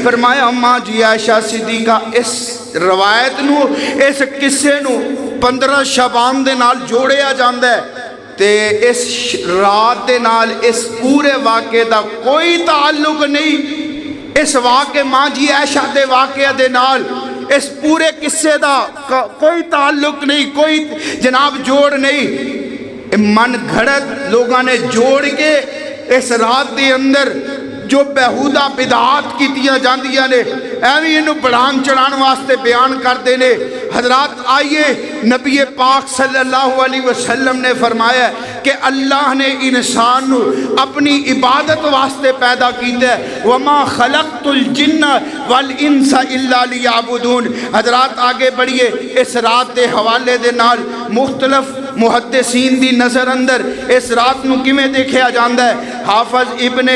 A: فرمایا ماں جی عائشہ صدیقہ اس روایت نو اس قصے نو 15 شعبان دے نال جوڑیا جاندہ ہے تے اس رات دے نال اس پورے واقعے دا کوئی تعلق نہیں، اس واقعے ماں جی عائشہ دے واقعے دے نال اس پورے قصے دا کوئی تعلق نہیں، کوئی جناب جوڑ نہیں، من گھڑت لوگاں نے جوڑ کے اس رات دے اندر جو بہودہ بدعات کیتیاں جاندیاں نے ایویں انہوں بڑھان چڑھان واسطے بیان کر دینے۔ حضرات آئیے نبی پاک صلی اللہ علیہ وسلم نے فرمایا کہ اللہ نے انسان نو اپنی عبادت واسطے پیدا کیتا ہے، وما خلقت الجن والانس الا لیعبدون۔ حضرات آگے بڑھیے، اس رات دے حوالے دے نال مختلف محدثین دی نظر اندر اس رات نو کیویں دیکھیا جاندا ہے۔ حافظ ابن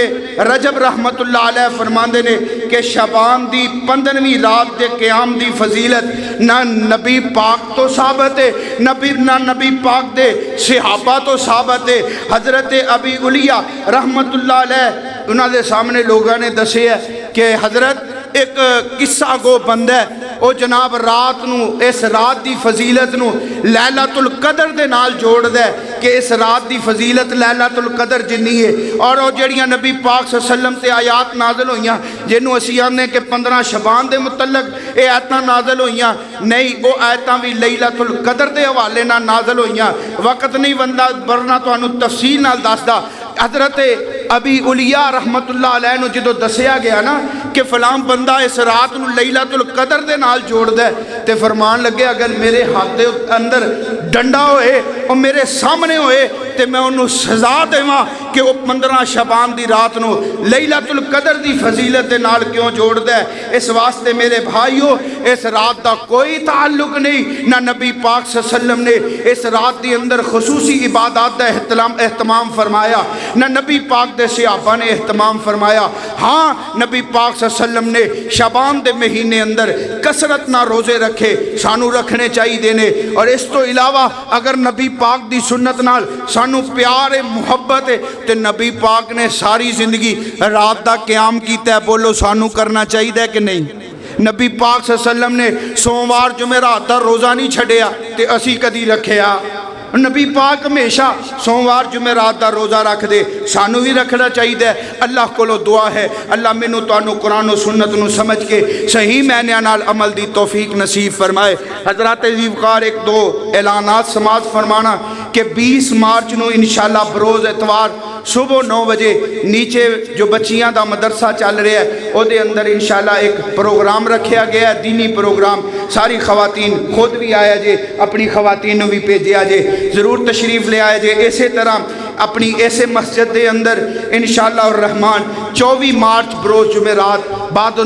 A: رجب رحمت اللہ علیہ فرماندے نے کہ شعبان دی 15ویں رات دے قیام دی فضیلت نہ نبی پاک تو ثابت ہے، نہ نبی پاک دے صحابہ تو ثابت ہے۔ حضرت ابی علیہ رحمت اللہ علیہ انہاں دے سامنے لوگاں نے دسے ہے کہ حضرت ایک قصہ گو بندہ ہے وہ جناب رات نو اس رات دی فضیلت نو لیلۃ القدر دے نال جوڑدا ہے کہ اس رات دی فضیلت لیلۃ القدر جنی ہے. اور وہ جڑیاں نبی پاک صلی اللہ علیہ وسلم تے آیات نازل ہوئیاں جنوں اسی آنے کہ 15 شبان دے متعلق اے آیتاں نازل ہوئیاں نہیں، وہ آیتاں بھی لیلۃ القدر دے حوالے نال نازل ہوئیاں. وقت نہیں بندہ ورنہ تانوں تفصیل نال دسدا. حضرت ابی علیہ رحمت اللہ علیہ نو جدو دسیا گیا نا کہ فلاں بندہ اس رات نو لیلۃ القدر دے نال جوڑ دے تے فرمان لگے اگر میرے ہاتھ دے اندر ڈنڈا ہوئے اور میرے سامنے ہوئے تے میں انہوں سزا دیواں کہ وہ 15 شبان دی رات نو لیلۃ القدر دی فضیلت دے نال کیوں جوڑ دے. اس واسطے میرے بھائیو اس رات دا کوئی تعلق نہیں، نہ نبی پاک صلی اللہ علیہ وسلم نے اس رات دی اندر خصوصی عبادات دا اہتمام فرمایا، نہ نبی پاک دے صحابہ نے اہتمام فرمایا. ہاں نبی پاک صلی اللہ علیہ وسلم نے شعبان دے مہینے اندر کثرت نہ روزے رکھے، سانو رکھنے چاہیے دینے. اور اس تو علاوہ اگر نبی پاک دی سنت نال سانو پیار محبت ہے تے نبی پاک نے ساری زندگی رات دا قیام کیتا ہے. بولو سانو کرنا چاہیے کہ نہیں؟ نبی پاک صلی اللہ علیہ وسلم نے سوموار جمعرات دا روزہ نہیں چھڑیا تے اسی کدی رکھیا. نبی پاک ہمیشہ سوموار جمعرات دا روزہ رکھ دے، سانو بھی رکھنا چاہیے. اللہ کو دعا ہے اللہ مینوں تانوں قرآن و سنت نو سمجھ کے صحیح معنیاں نال عمل دی توفیق نصیب فرمائے. حضرات عزیز وقار ایک دو اعلانات سماعت فرمانا کہ 20 مارچ نو انشاءاللہ بروز اتوار صبح 9 بجے نیچے جو بچیاں دا مدرسہ چل رہا ہے او دے اندر انشاءاللہ ایک پروگرام رکھیا گیا ہے، دینی پروگرام. ساری خواتین خود بھی آیا جے، اپنی خواتین نو بھی بھیجیا جے، ضرور تشریف لے آئے جے. اسی طرح اپنی ایسے مسجد دے اندر انشاءاللہ الرحمن 24 مارچ بروز جمعرات بعد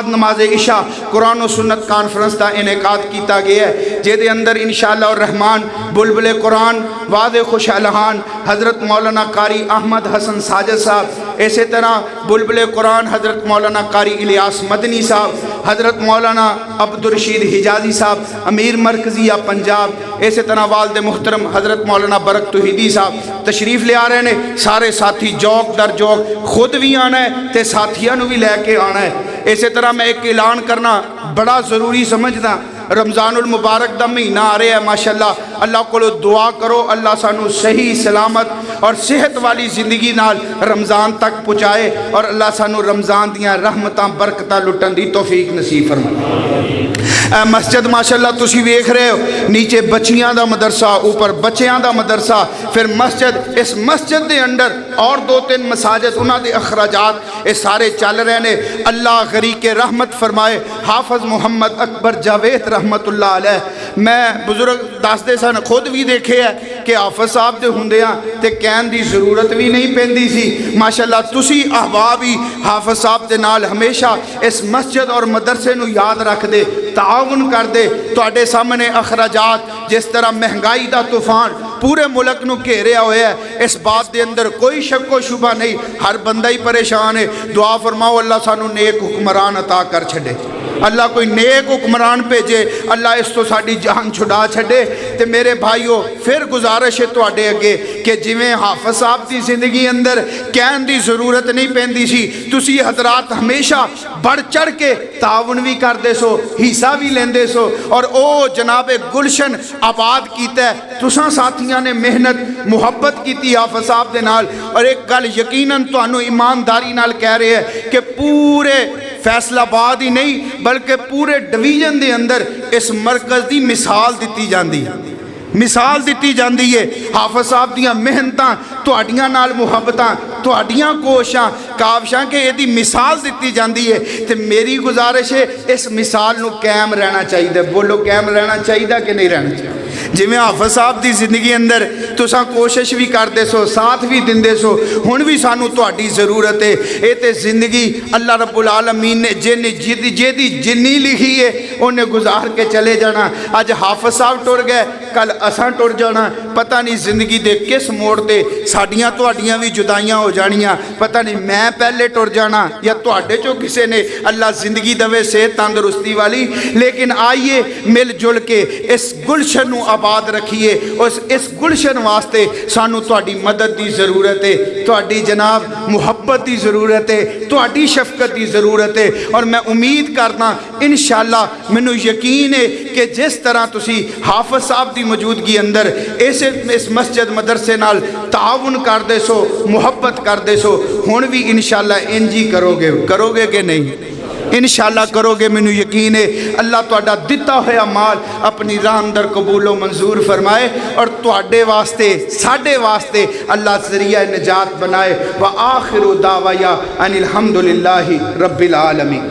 A: نماز عشاء قرآن و سنت کانفرنس دا انعقاد کیتا گیا ہے، جے دے اندر انشاءاللہ الرحمن بلبل قرآن واضح خوش الہان حضرت مولانا قاری احمد حسن ساجد صاحب، اسی طرح بلبل قرآن حضرت مولانا قاری الیاس مدنی صاحب، حضرت مولانا عبدالرشید حجازی صاحب امیر مرکزیہ پنجاب، اسی طرح والد محترم حضرت مولانا برک توحیدی صاحب تشریف لے آ رہے ہیں. سارے ساتھی جوک در جوک خود بھی آنا ہے تے ساتھیاں نو بھی لے کے آنا ہے. اسی طرح میں ایک اعلان کرنا بڑا ضروری سمجھدا، رمضان المبارک دا مہینہ آ رہے ہیں ماشاءاللہ. اللہ کو دعا کرو اللہ سانو صحیح سلامت اور صحت والی زندگی نال رمضان تک پہنچائے اور اللہ سانو رمضان دیاں رحمتاں برکتاں لٹن دی توفیق نصیب فرمائے. مسجد ماشاءاللہ تسی ویکھ رہے ہو نیچے بچیاں دا مدرسہ، اوپر بچیاں دا مدرسہ، پھر مسجد. اس مسجد دے اندر اور 2-3 مساجد انہاں دے اخراجات یہ سارے چل رہے ہیں. اللہ غریق رحمت فرمائے. حافظ محمد اکبر جاوید رحمت اللہ علیہ، میں بزرگ دستے سن خود بھی دیکھے ہے کہ حافظ صاحب دے ہوندیاں تے کہن دی ضرورت بھی نہیں پیندی سی. ماشاءاللہ تسی احباب ہی حافظ صاحب دے نال ہمیشہ اس مسجد اور مدرسے نو یاد رکھ دے، تعاون کر دے. تواڈے سامنے اخراجات جس طرح مہنگائی دا طوفان پورے ملک نو گھیریا ہویا ہے، اس بات دے اندر کوئی شک و شبہ نہیں، ہر بندہ ہی پریشان ہے. دعا فرماؤ اللہ سانو نیک حکمران عطا کر چھڑے، اللہ کوئی نیک حکمران بھیجے، اللہ اس تو ساڈی جان چھڑا چھڑے. تے میرے بھائیو پھر گزارش ہے تواڈے اگے کہ جویں حافظ صاحب دی زندگی اندر کہن دی ضرورت نہیں پیندی سی، تسی حضرات ہمیشہ بڑھ چڑھ کے تعاون بھی کردے سو، حصہ بھی لیندے سو، اور او جناب گلشن آباد کیتا ہے. تساں ساتھیاں نے محنت محبت کیتی حافظ صاحب دے نال. اور ایک گل یقیناً تانوں ایمانداری نال کہہ رہے ہیں کہ پورے فیصل آباد ہی نہیں بلکہ پورے ڈویژن دے اندر اس مرکز دی مثال دیتی جاندی ہے، مثال دیتی جاندی ہے. حافظ صاحب دیاں محنتاں، تواڈیاں نال محبتاں، تواڈیاں کوشاں کاوشاں کہ یہ دی مثال دیتی جاندی ہے. تے میری گزارش ہے اس مثال نو قائم رہنا چاہیے. بولو قائم رہنا چاہیے کہ نہیں رہنا چاہیے؟ جویں حافظ صاحب دی زندگی اندر تساں کوشش بھی کردے سو، ساتھ بھی دیندے سو، ہن بھی سانو تہاڈی ضرورت ہے. اے تے زندگی اللہ رب العالمین نے جیدی جنی لکھی ہے انہیں گزار کے چلے جانا. اج حافظ صاحب ٹر گئے، کل اساں ٹر جانا. پتہ نہیں زندگی دے کس موڑ تے ساڈیاں تہاڈیاں بھی جدائیاں ہو جانیاں. پتہ نہیں میں پہلے ٹر جانا یا تہاڈے چوں کسے نے اللہ زندگی دے صحت تندرستی والی. لیکن آئیے مل جل کے اس گلشن نو آباد رکھیے. اس گلشن واسطے سانو تہاڈی مدد دی ضرورت ہے, تہاڈی جناب محبت دی ضرورت ہے, تہاڈی شفقت دی ضرورت ہے. اور میں امید کرنا انشاءاللہ مینوں یقین ہے کہ جس طرح تسی حافظ صاحب دی موجودگی اندر اس مسجد مدرسے نال تعاون کردے سو, محبت کردے سو, ہن بھی انشاءاللہ انج ہی کرو گے کہ نہیں؟ انشاءاللہ کرو گے, مینوں یقین ہے. اللہ تہاڈا دتا ہوا مال اپنی راہ اندر قبول و منظور فرمائے اور تہاڈے واسطے ساڈے واسطے اللہ ذریعہ نجات بنائے. وآخر دعوایا ان الحمدللہ رب العالمین.